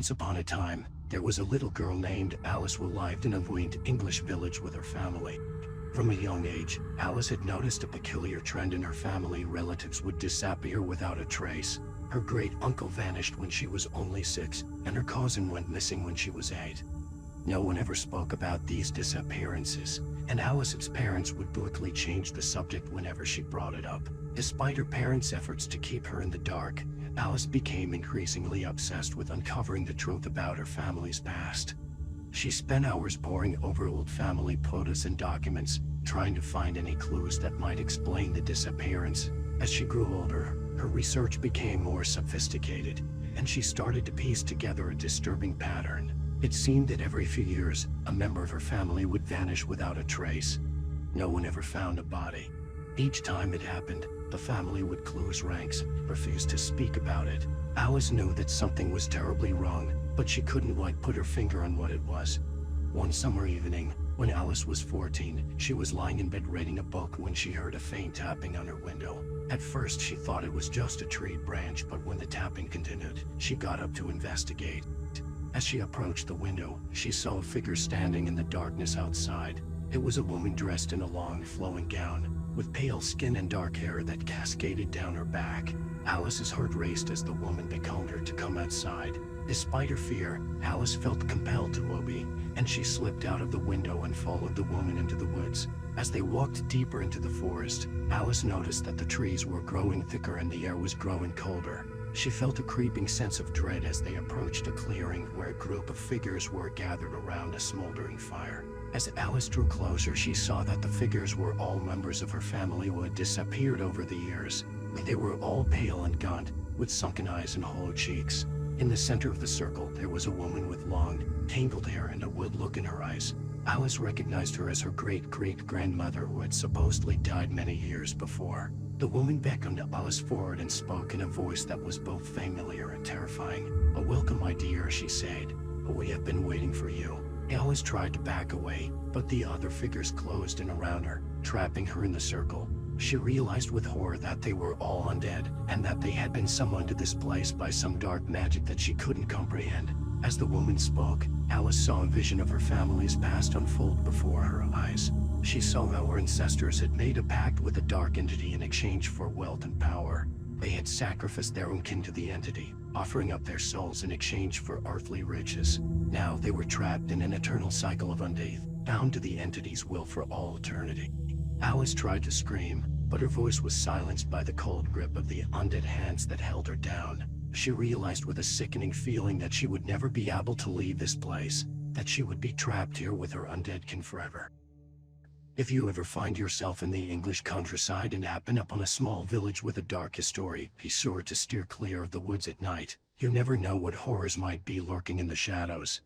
Once upon a time, there was a little girl named Alice who lived in a quaint English village with her family. From a young age, Alice had noticed a peculiar trend in her family. Relatives would disappear without a trace. Her great-uncle vanished when she was only 6, and her cousin went missing when she was 8. No one ever spoke about these disappearances, and Alice's parents would quickly change the subject whenever she brought it up. Despite her parents' efforts to keep her in the dark, Alice became increasingly obsessed with uncovering the truth about her family's past. She spent hours poring over old family photos and documents, trying to find any clues that might explain the disappearance. As she grew older, her research became more sophisticated, and she started to piece together a disturbing pattern. It seemed that every few years, a member of her family would vanish without a trace. No one ever found a body. Each time it happened, the family would close ranks, refuse to speak about it. Alice knew that something was terribly wrong, but she couldn't quite put her finger on what it was. One summer evening, when Alice was 14, she was lying in bed reading a book when she heard a faint tapping on her window. At first she thought it was just a tree branch, but when the tapping continued, she got up to investigate. As she approached the window, she saw a figure standing in the darkness outside. It was a woman dressed in a long, flowing gown, with pale skin and dark hair that cascaded down her back. Alice's heart raced as the woman beckoned her to come outside. Despite her fear, Alice felt compelled to obey, and she slipped out of the window and followed the woman into the woods. As they walked deeper into the forest, Alice noticed that the trees were growing thicker and the air was growing colder. She felt a creeping sense of dread as they approached a clearing where a group of figures were gathered around a smoldering fire. As Alice drew closer, she saw that the figures were all members of her family who had disappeared over the years. They were all pale and gaunt, with sunken eyes and hollow cheeks. In the center of the circle, there was a woman with long, tangled hair and a wild look in her eyes. Alice recognized her as her great-great-grandmother who had supposedly died many years before. The woman beckoned Alice forward and spoke in a voice that was both familiar and terrifying. "Welcome, my dear," she said. "We have been waiting for you." Alice tried to back away, but the other figures closed in around her, trapping her in the circle. She realized with horror that they were all undead, and that they had been summoned to this place by some dark magic that she couldn't comprehend. As the woman spoke, Alice saw a vision of her family's past unfold before her eyes. She saw how her ancestors had made a pact with a dark entity in exchange for wealth and power. They had sacrificed their own kin to the entity, offering up their souls in exchange for earthly riches. Now they were trapped in an eternal cycle of undeath, bound to the entity's will for all eternity. Alice tried to scream, but her voice was silenced by the cold grip of the undead hands that held her down. She realized with a sickening feeling that she would never be able to leave this place, that she would be trapped here with her undead kin forever. If you ever find yourself in the English countryside and happen upon a small village with a dark history, be sure to steer clear of the woods at night. You never know what horrors might be lurking in the shadows.